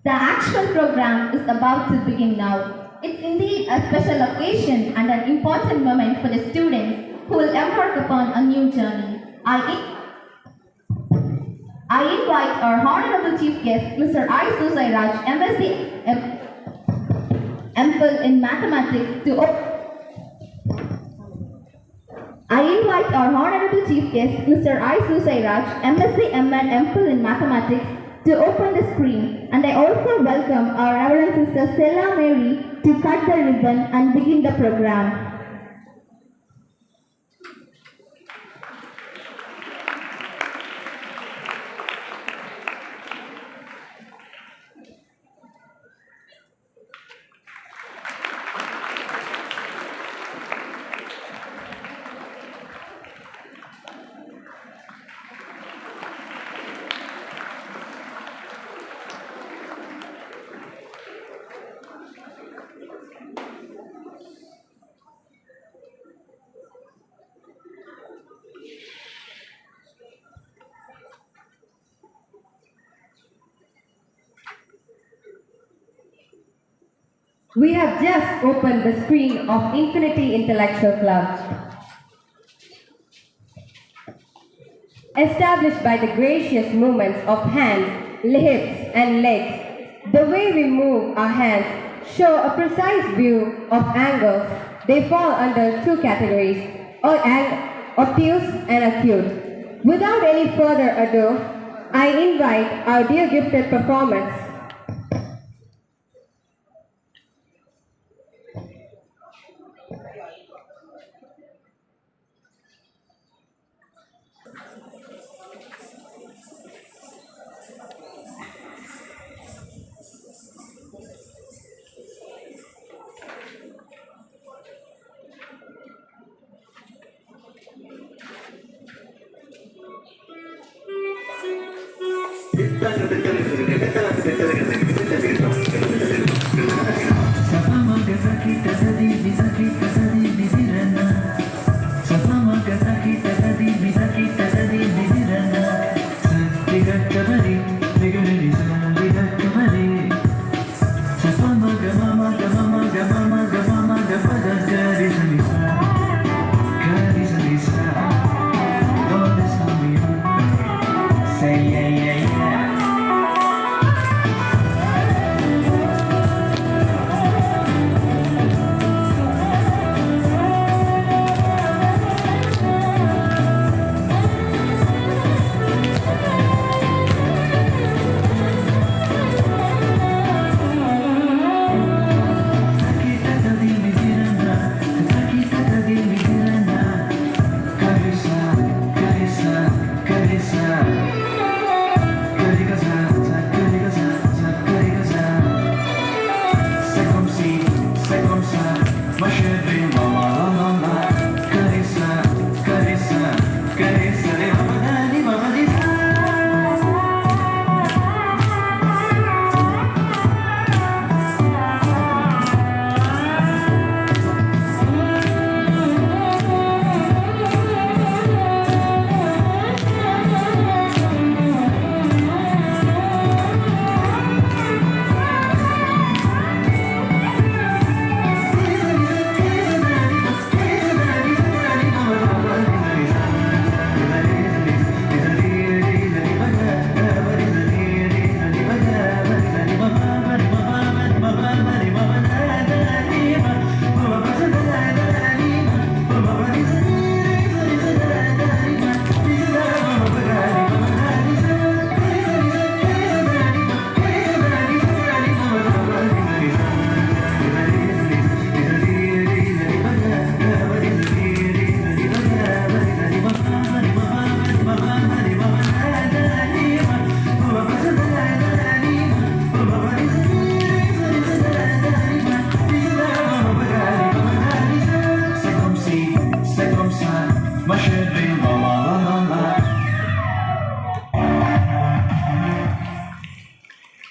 The actual program is about to begin now. It's indeed a special occasion and an important moment for the students who will embark upon a new journey. I invite our Honorable Chief Guest, Mr. I. Susairaj, MSc MPhil in Mathematics to I invite our Honorable Chief Guest, Mr. I. Susairaj, MSc MN MPhil in Mathematics to open the screen, and I also welcome our Reverend Sister Stella Mary to cut the ribbon and begin the program. We have just opened the screen of Infinity Intellectual Club. Established by the gracious movements of hands, hips, and legs, the way we move our hands show a precise view of angles. They fall under two categories, obtuse and acute. Without any further ado, I invite our dear gifted performers.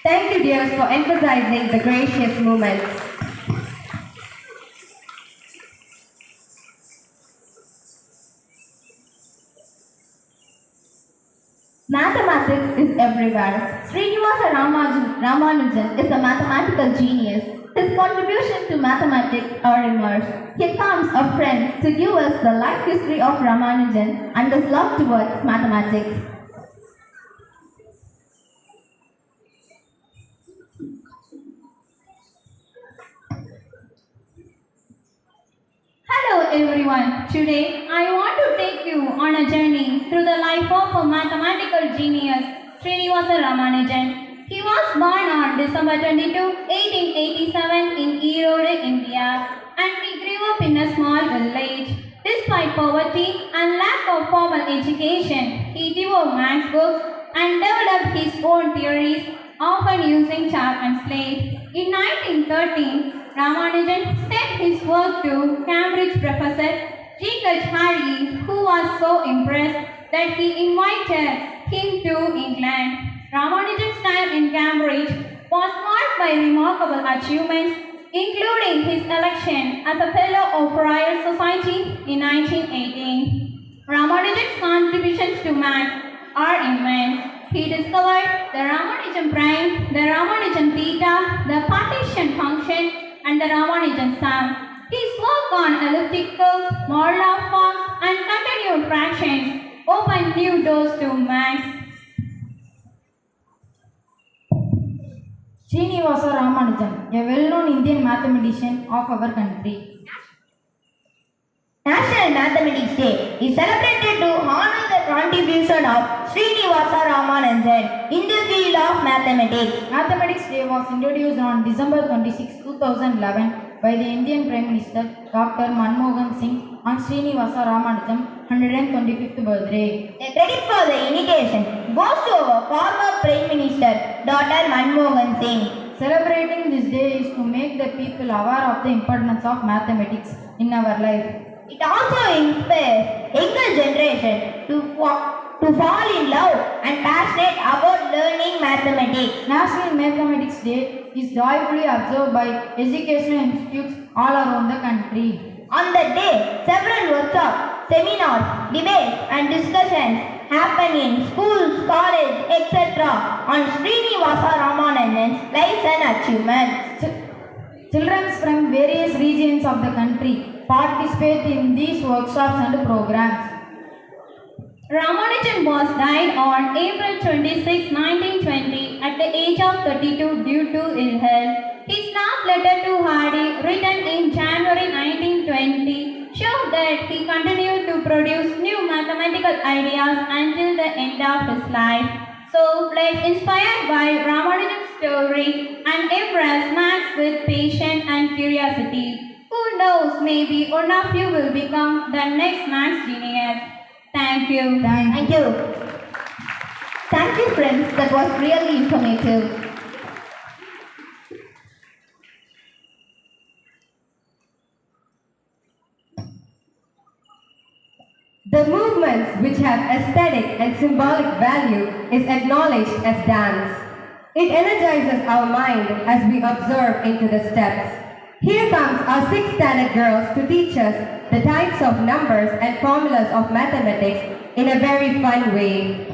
Thank you, dears, for emphasizing the gracious moments. Mathematics mathematics is everywhere. Srinivasa Ramanujan is a mathematical genius. His contributions to mathematics are immense. Here comes a friend to give us the life history of Ramanujan and his love towards mathematics. Hello everyone. Today I want to take you on a journey through the life of a mathematical genius, Srinivasa Ramanujan. He was born on December 22, 1887 in Erode, India, and he grew up in a small village. Despite poverty and lack of formal education, he devoured maths books and developed his own theories, often using chalk and slate. In 1913, Ramanujan sent his work to Cambridge professor G. Harry, who was so impressed that he invited him to England. Ramanujan's time in Cambridge was marked by remarkable achievements, including his election as a Fellow of Royal Society in 1918. Ramanujan's contributions to maths are immense. He discovered the Ramanujan prime, the Ramanujan theta, the partition function, and the Ramanujan sum. His work on ellipticals, modular forms, and continued fractions opened new doors to maths. Srinivasa Ramanujan, a well-known Indian mathematician of our country. National Mathematics Day is celebrated to honor the contribution of Srinivasa Ramanujan in the field of mathematics. Mathematics Day was introduced on December 26, 2011 by the Indian Prime Minister Dr. Manmohan Singh on Srinivasa Ramanujan's 125th birthday. The credit for the initiation goes to our former Prime Minister Dr. Manmohan Singh. Celebrating this day is to make the people aware of the importance of mathematics in our life. It also inspires younger generation to fall in love and passionate about learning mathematics. National Mathematics Day is joyfully observed by educational institutes all around the country. On that day, several workshops, seminars, debates and discussions happen in schools, colleges, etc. on Srinivasa Ramanujan's life and achievements. Children from various regions of the country participate in these workshops and programs. Ramanujan was died on April 26, 1920 at the age of 32 due to ill health. His last letter to Hardy, written in January 1920, showed that he continued to produce new mathematical ideas until the end of his life. So let's inspired by Ramanujan's story and embrace maths with patience and curiosity. Who knows, maybe one of you will become the next maths genius. Thank you. Thank you. Thank you, friends. That was really informative. The movements which have aesthetic and symbolic value is acknowledged as dance. It energizes our mind as we observe into the steps. Here comes our 6th standard girls to teach us the types of numbers and formulas of mathematics in a very fun way.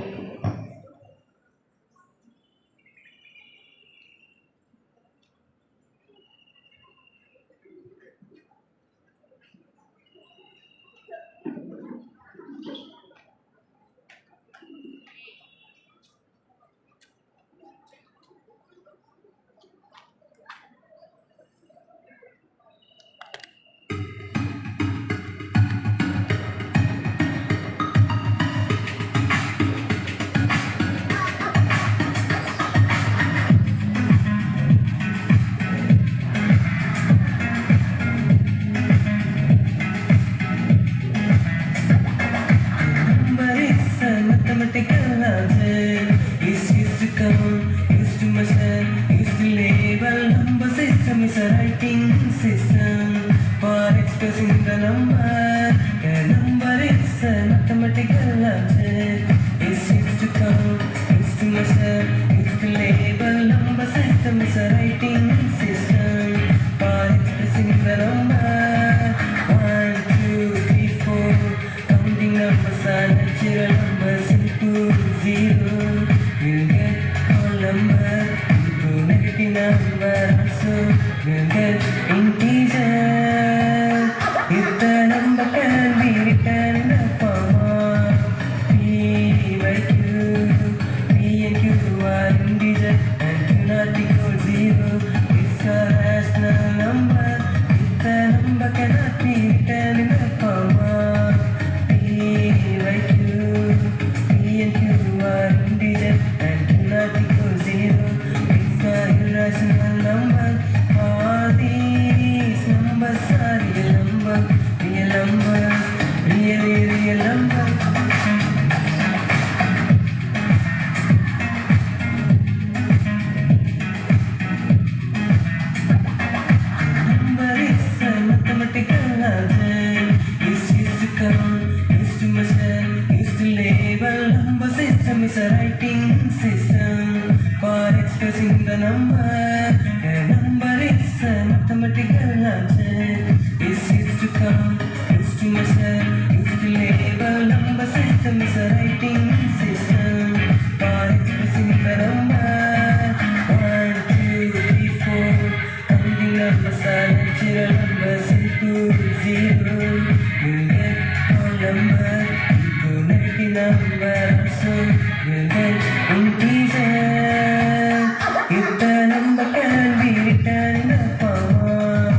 in pieces. If the number can be written in a form,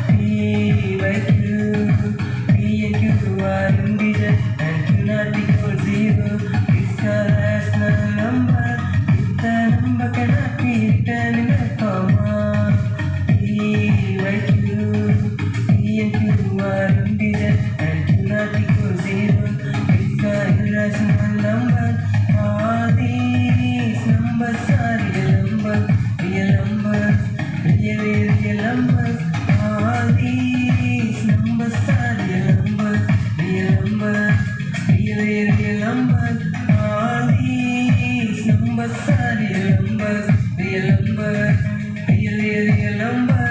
P by Q, P and Q are integers and Q not equal 0. It's a rational number. If the number cannot be written in a form, P by Q, P and Q are integers and Q not equal 0. It's a irrational number. All these numbers are real numbers, really real numbers. All these numbers are real numbers, really real numbers. All these numbers are real numbers, really real numbers.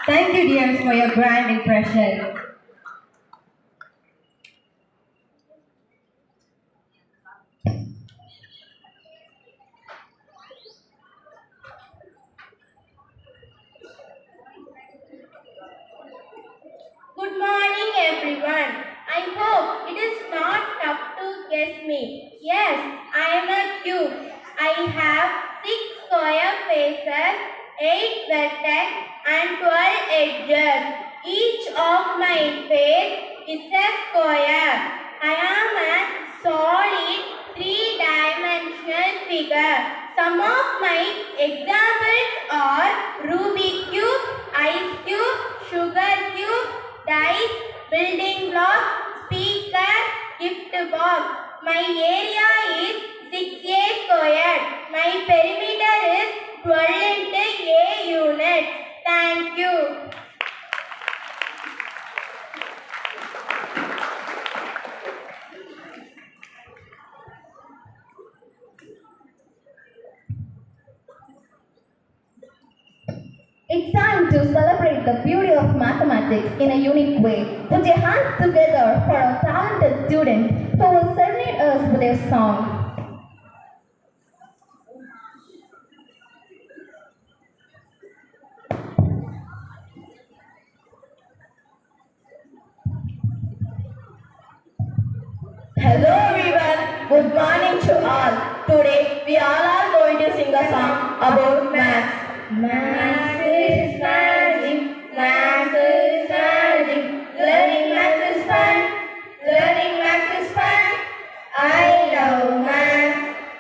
Thank you, dears, for your grand impression. Good morning, everyone. I hope it is not tough to guess me. Yes, I am a cube. I have 6 square faces, 8 vertex, and 12 edges. Each of my face is a square. I am a solid 3-dimensional figure. Some of my examples are Rubik's Cube, Ice Cube, Sugar Cube, dice, building blocks, speaker, gift box. My area is 6A squared. My perimeter is 12 into A units. Thank you. It's time to celebrate the beauty of mathematics in a unique way. Put your hands together for our talented students who will serenade us with their song. Hello everyone, good morning to all. Today we all are going to sing a song about maths. Maths is magic, maths is magic. Learning maths is fun, learning maths is fun. I love maths,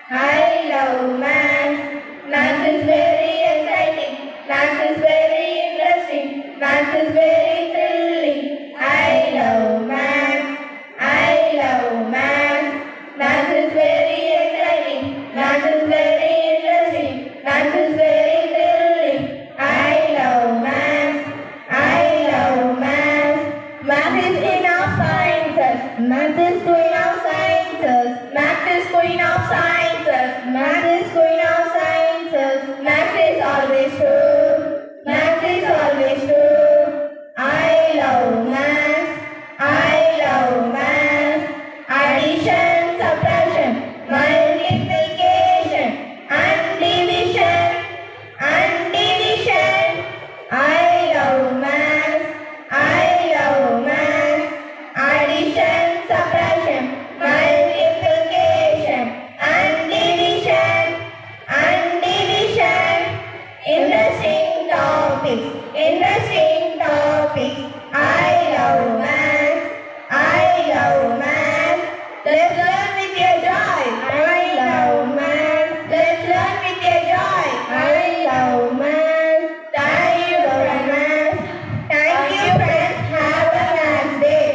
I love maths. Maths is very exciting, maths is very interesting, maths is very thrilling. I love maths, I love maths. Maths is very exciting, maths is very interesting, maths is very thrilling. Maths is queen of sciences. Maths is queen of sciences. Maths is queen of sciences. Maths is always true. Maths is always true. I love maths. I love maths. Addition, subtraction, multiplication, and division. And division. I love maths. I love maths. Addition, subtraction, multiplication, and division. And division. Interesting topics. Interesting topics. I love maths. I love maths. Let's learn with your joy. I love maths. Let's learn with your joy. I love maths. Thank you for maths. Thank you, friends. Have a nice day.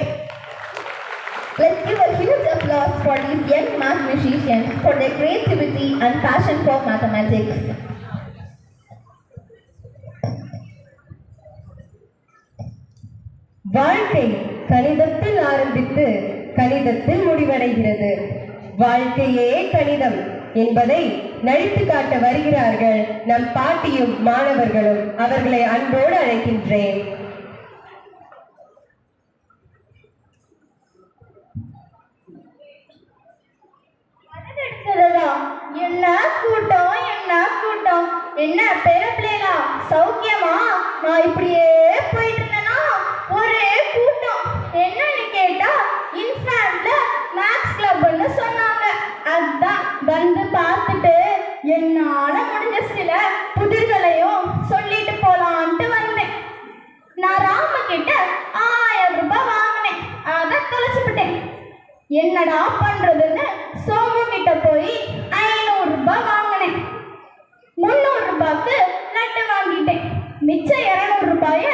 Let's give a huge applause for these young mathematicians for their creativity and passion for mathematics. வாழ்க்கை கணிதத்தில் ஆரம்பித்து கணிதத்தில் முடிவடைகிறது. வாழ்க்கையே கணிதம் என்பதை நடித்து காட்ட வருகிறார்கள் நம் பாட்டியும் மாணவர்களும். அவர்களை அன்போடு அழைக்கின்றேன். என்ன கூட்டம், என்ன கூட்டம், என்ன பேரப்பிள்ளைகளா சௌக்கியமா? நான் இப்படியே போயிட்டு இருந்தேன்னா ஒரே கூட்டம். என்னன்னு கேட்டா இன்ஃபேண்ட்ல மேக்ஸ் கிளப்னு சொன்னாங்க. அதான் வந்து பார்த்துட்டு என்னால முடிஞ்ச சில புதிர்களையும் சொல்லிட்டு போலான்ட்டு வந்தேன். நான் ராம கிட்ட 1000 ரூபாய் வாங்கினேன். அதை தொலைச்சுக்கிட்டேன். என்னடா பண்றதுன்னு சோமு கிட்ட போய் 500 ரூபாய் வாங்கினேன். 300 ரூபாய்க்கு லட்டு வாங்கிட்டேன். மிச்சம் 200 ரூபாய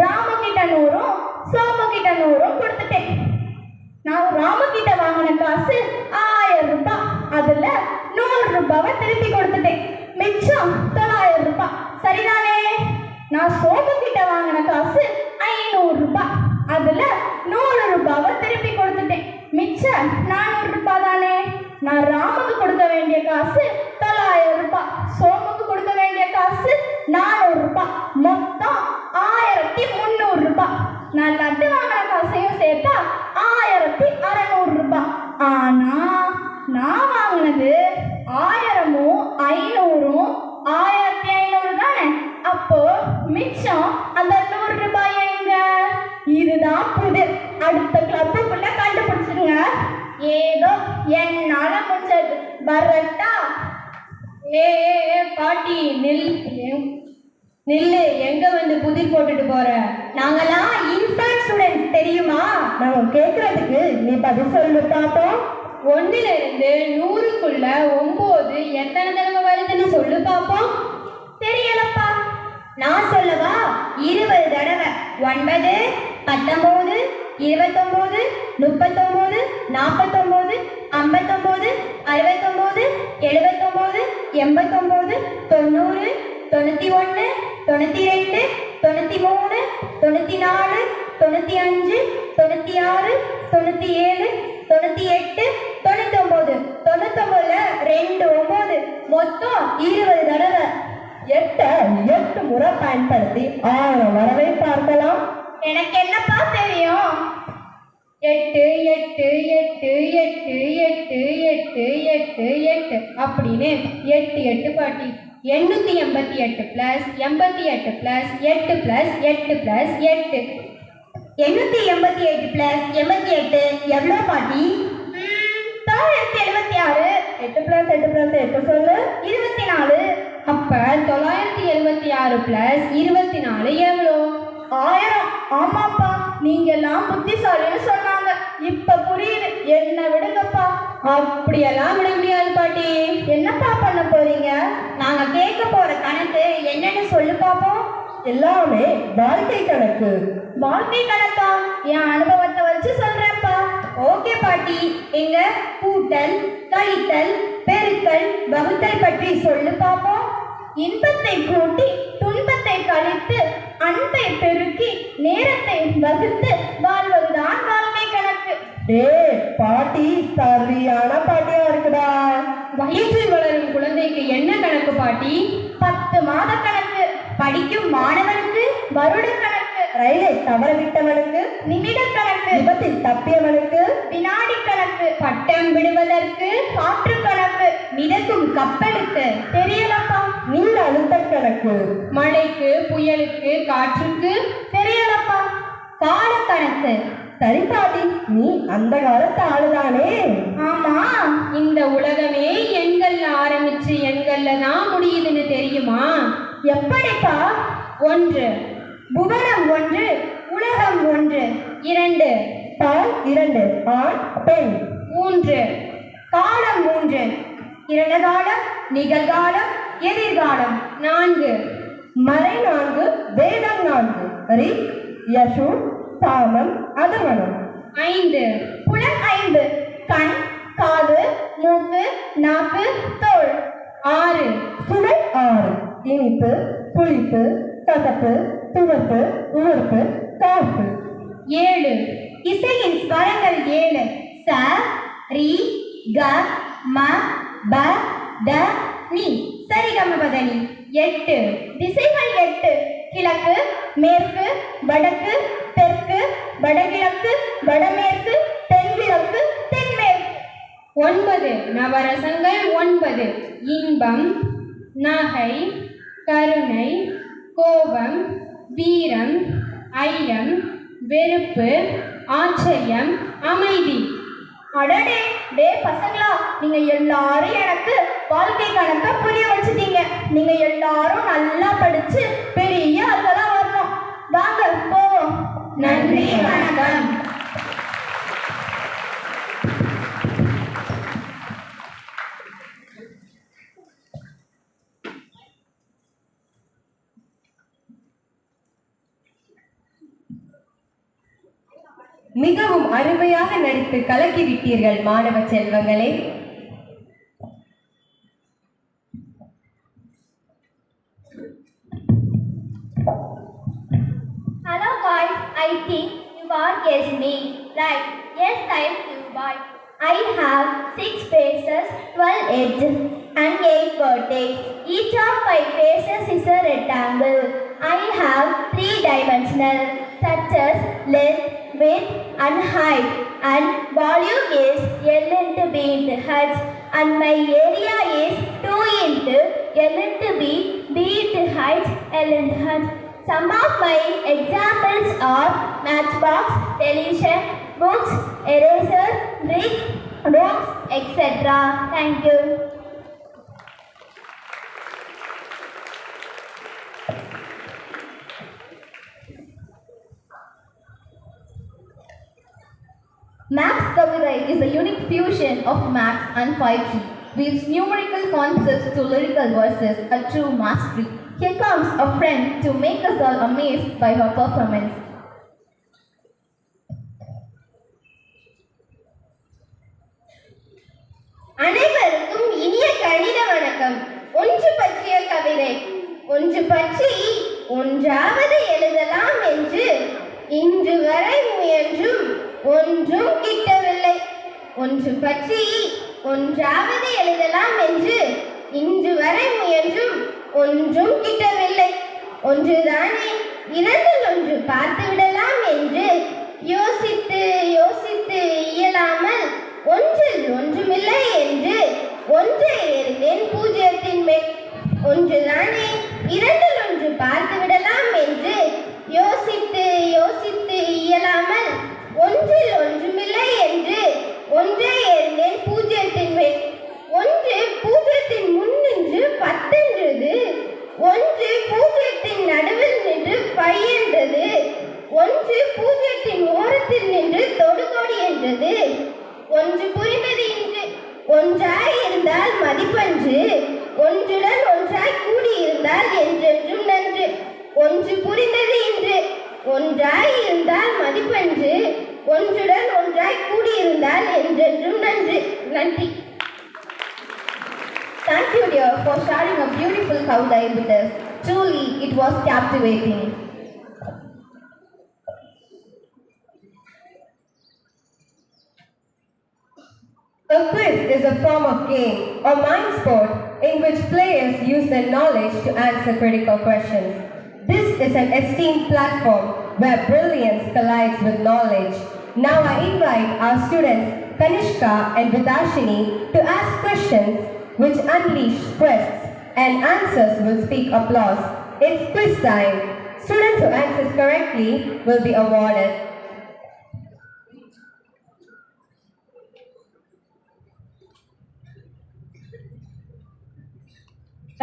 ராமு கிட்ட 100ம் சோமு கிட்ட 100ம் கொடுத்துட்டேன். நான் ராமு கிட்ட வாங்கின காசு 1000 ரூபாய். அதுல 100 ரூபாவை திருப்பி கொடுத்துட்டேன். மிச்சம் 900 ரூபாய். சரிதானே? நான் சோமு கிட்ட வாங்கின காசு 500 ரூபாய். அதுல 100 ரூபாவை திருப்பி கொடுத்துட்டேன். மிச்சம் 400 ரூபாய் தானே? நான் ராமுக்கு கொடுக்க வேண்டிய காசு 900 ரூபாய். சோமுக்கு கொடுக்க வேண்டிய காசு 400 ரூபாய். மொத்தம் 1300 ரூபாய். நான் லட்டு வாங்கின காசையும் சேர்த்தா 1600 ரூபாய். ஆனா நான் வாங்கினது 1000ம் 500ம் 1500 தானே? அப்போ மிச்சம் அந்த 100 ரூபாய் எங்க? இதுதான் புதிர். அடுத்த கிளப்புக்குள்ள கண்டுபிடிச்சிருங்க. ஏதோ என்னால முடிஞ்சது. வரட்டா? பாட்டி நில்லு. எங்க வந்து புதிர் போட்டுட்டு போற? நாங்கெல்லாம் இன்ஃபேண்ட் ஸ்டூடெண்ட்ஸ் தெரியுமா? நாங்க கேக்குறதுக்கு நீ பதில் சொல்லு பாப்போம். 1 இருந்து 100க்குள்ள 9 எத்தனை தடவை வருதுன்னு சொல்லு பாப்போம். தெரியலப்பா. நான் சொல்லவா? 20 தடவை. 9, 19, 29, 39, 49, 59, 69, 79, 89, 90, 91, 92, 93, 94, 95, 96, 97, 98, 99. 99ல 2 9 மொத்தம் 20 தடவை. 8 முறை பயன்படுத்தி 1000 வரவை பார்க்கலாம். எனக்கு என்னப்பா தெரியும்? 8 8 8 8 8 8 8 8 அப்படின்னு 8 8 பாட்டி. 888 + 88 + 8 + 8 + 8. 888 + 88 எவ்வளோ பாட்டி? 976. 8 + 8 + 8 சொல்லு. 24. அப்ப 976 + 24 எவ்வளோ? 1000. ஆமாப்பா, நீங்கெல்லாம் புத்திசாலின்னு சொன்னாங்க. இப்ப புரியுது. என்ன விடுங்கப்பா. அப்படியெல்லாம் விட முடியாது பாட்டி. என்னப்பா பண்ண போறீங்க? நாங்க கேட்க போற கணக்கு என்னன்னு சொல்லு பாப்போம். எல்லாமே வாழ்க்கை கணக்கு. வாழ்க்கை கணக்கா? என் அனுபவத்தை வச்சு சொல்றேன்ப்பா. ஓகே பாட்டி. எங்க கூட்டல், கழித்தல், பெருக்கல், வகுத்தல் பற்றி சொல்லு பாப்போம். இன்பத்தை கூட்டி துன்பத்தை கழித்து அன்பை பெருக்கி நேரத்தை வகுத்து வாழ்வதுதான் வாழ்க்கை கணக்கு. டேய் சரியான பாட்டியா இருக்குடா. வயிற்றில் வளரும் குழந்தைக்கு என்ன கணக்கு பாட்டி? 10 மாத கணக்கு. படிக்கும் மாணவனுக்கு வருட கணக்கு. ரயிலை தவறவிட்டவனுக்கு நிமிட கணக்கு. விபத்தில் தப்பியவனுக்கு வினாடி கணக்கு. பட்டம் விடுவதற்கு காற்று கணக்கு. மிதக்கும் கப்பலுக்கு தெரியலப்பா. நீண்ட அழுத்த கணக்கு. மழைக்கு புயலுக்கு காற்றுக்கு தெரியலப்பா. கால கணக்கு. சரி பாட்டி, நீ அந்த காலத்து ஆளுதானே? ஆமா. இந்த உலகமே எண்கள்ல ஆரம்பிச்சு எண்கள்ல தான் முடியுதுன்னு தெரியுமா? எப்படிப்பா? 1 புவனம் 1, உலகம் 1. 2 பால் 2, ஆண் பெண். 3 காலம் 3. இறந்தகாலம், நிகழ்காலம், எதிர்காலம். 4 மறை 4, வேதம் 4. ரிக், யசு, சாமம், அதர்வனம். 5 புலன் 5. கண், காது, மூக்கு, நாக்கு, தோல். 6 சுவை 6. இனிப்பு, புளிப்பு, கசப்பு, துவப்பு, உவர்ப்பு, காப்பு. 7 இசையின் ஸ்வரங்கள் 7. ச, ரி, க, ம, ப, த, நி. சரிகமபதனி. 8 திசைகள் 8. கிழக்கு, மேற்கு, வடக்கு, தெற்கு, வடகிழக்கு, வடமேற்கு, தென்கிழக்கு, தென்மேற்கு. 9 நவரசங்கள் 9. இன்பம், நகை, கருணை, கோபம், வீரம், ஐயம், வெறுப்பு, ஆச்சரியம், அமைதி. அடடே, டே பசங்களா, நீங்க எல்லாரும் எனக்கு வாழ்க்கை கணக்க புரிய வச்சுட்டீங்க. நீங்க எல்லாரும் நல்லா படிச்சு பெரிய ஆட்களா வரணும். வாங்க போவோம். நன்றி, வணக்கம். மிகவும் அருமையாக நடித்து கலக்கிவிட்டீர்கள் மாணவ செல்வங்களே. Hello guys, I think you all guessed me. Right, yes I am Cuboid. I have 6 faces, 12 edges and 8 vertex. Each of my faces is a rectangle. I have 3-dimensional such as length, width and height, and volume is L into B into H, and my area is 2 into L into B, B into H, L into H. Some of my examples are matchbox, television, books, eraser, brick, rocks, etc. Thank you. Max Kavidai is a unique fusion of Max and poetry, weaves numerical concepts to lyrical verses, a true mastery. Here comes a friend to make us all amazed by her performance. அனைவருக்கும் இனிய கணித வணக்கம். ஒன்று பற்றிய கவிதை. ஒன்று பற்றி ஒன்றாவது எழுதலாம் என்று இன்று வரை முயன்றும் ஒன்றும் கிட்டவில்லை. ஒன்று பற்றி ஒன்றாவது எழுதலாம் என்று இன்று வரை முயன்றும் ஒன்றும் கிட்டவில்லை. ஒன்றுதானே, இரண்டில் ஒன்று பார்த்து விடலாம் என்று யோசித்து யோசித்து இயலாமல் ஒன்றில் ஒன்றுமில்லை என்று ஒன்றை எறிந்தேன் பூஜ்ஜியத்தின் மேல். ஒன்றுதானே, இரண்டில் ஒன்று பார்த்து விடலாம் என்று யோசித்து யோசித்து இயலாமல் ஒன்றில் ஒன்றுமில்லை என்று ஒன்றை எறிந்தேன் பூஜ்ஜியத்தின் மேல். ஒன்று பூஜ்ஜியத்தின் முன் நின்று 10 என்றது. ஒன்று பூஜ்ஜியத்தின் நடுவில் நின்று 5 என்றது. ஒன்று பூஜ்ஜியத்தின் ஓரத்தில் நின்று தொடுகோடி என்றது. ஒன்று புரிந்தது இன்று. ஒன்றாய் இருந்தால் மதிப்பன்று, ஒன்றுடன் ஒன்றாய் கூடியிருந்தால் என்றென்றும் நன்று. ஒன்று புரிந்தது இன்று. ஒன்றாய் இருந்தால் மதிப்பன்று, ஒன்றுடன் ஒன்றாய் கூடியிருந்தால் என்றென்றும் நன்று. நன்றி. Thank you, dear, for sharing a beautiful Kavidai with us. Truly, it was captivating. A quiz is a form of game or mind sport in which players use their knowledge to answer critical questions. This is an esteemed platform where brilliance collides with knowledge. Now I invite our students Kanishka and Vidashini to ask questions which unleash quests and answers will speak applause. It's quiz time. Students who answer correctly will be awarded.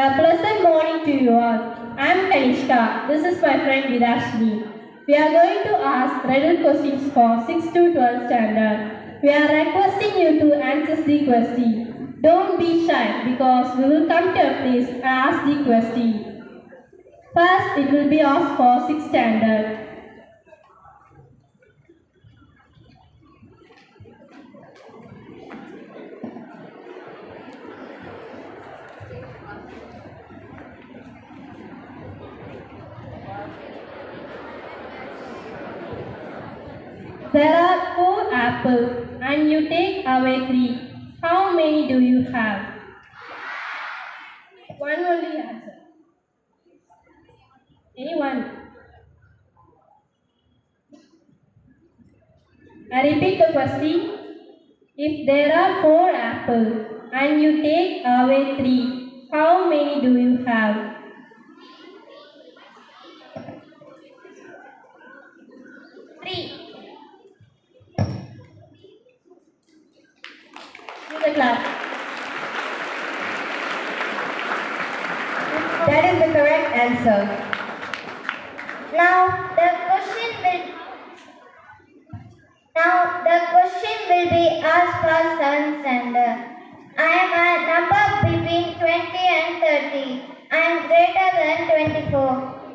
A pleasant morning to you all. I am Kanishka. This is my friend Vidashini. We are going to ask riddle questions for 6th to 12th standard. We are requesting you to answer the question. Don't be shy because we will come to a place and ask the question. First, it will be asked for 6th standard. There are 4 apples and you take away 3. How many do you have? One only answer. Anyone? I repeat the question. If there are 4 apples and you take away 3, how many do you have? The clap. That is the correct answer. Now the question will be asked for 7th standard. I am a number between 20 and 30. I am greater than 24.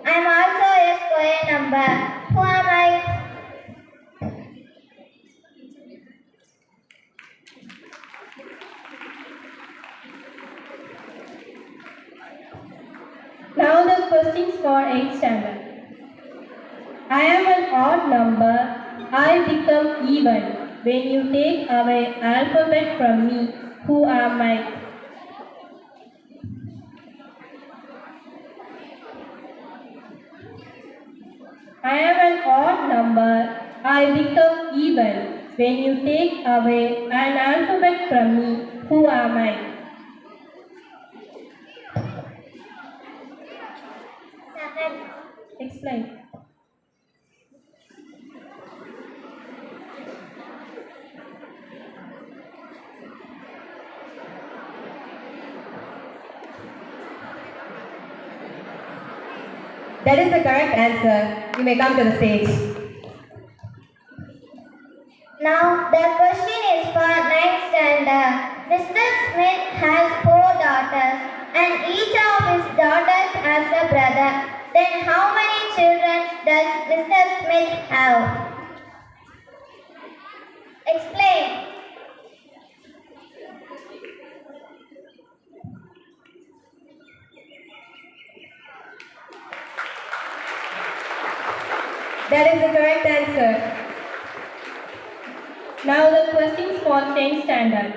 I am also a square number. Who am I? Now the questions for 8th standard. I am an odd number. I become even when you take away alphabet from me. Who am I? I am an odd number. I become even when you take away an alphabet from me. Who am I? Explain. That is the correct answer. You may come to the stage. Now the question is for 9th standard. Mr. Smith has 4 daughters and each of his daughters has a brother. Then how many children does Mr. Smith have? Explain. That is the correct answer. Now the questions for 10th standard.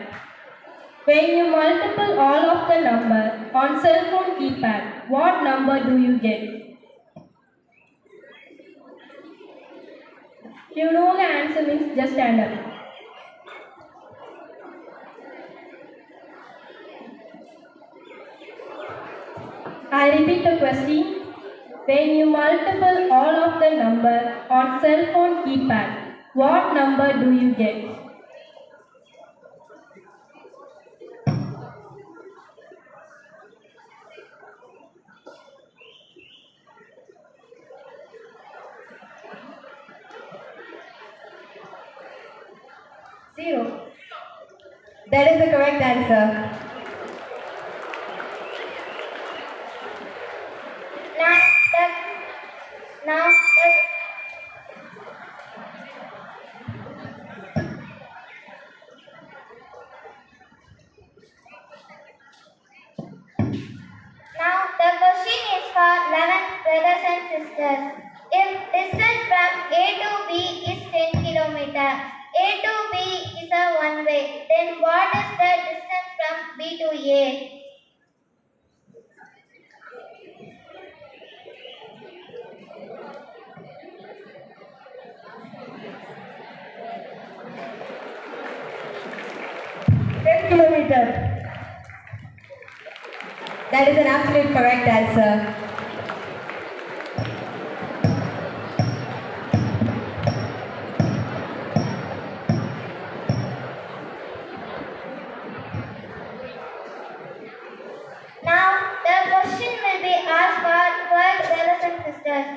When you multiple all of the number on cell phone keypad, what number do you get? You know the answer means just stand up. I repeat the question. When you multiple all of the number on cell phone keypad, what number do you get? Zero. That is the correct answer. Now the question is for 11th brothers and sisters. If distance from A to B is 10 km, A to B is a one way. Then what is the distance from B to A? That is an absolute correct answer. Now, the question will be asked for 12 brothers and sisters.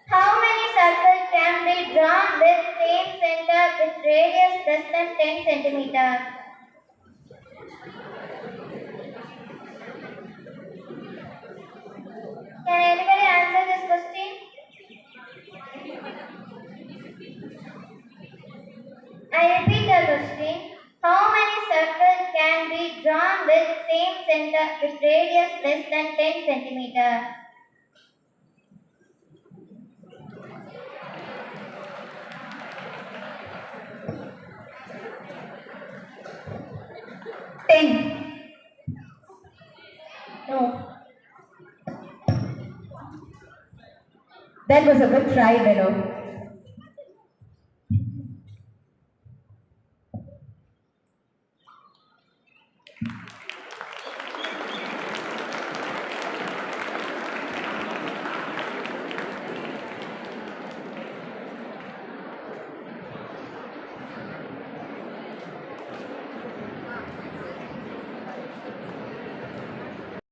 How many circles can be drawn with same center with radius less than 10 centimeters? Can anybody answer this question? I repeat the question. How many circles can be drawn with same center with radius less than 10 centimeters? No. That was a good try, Venu.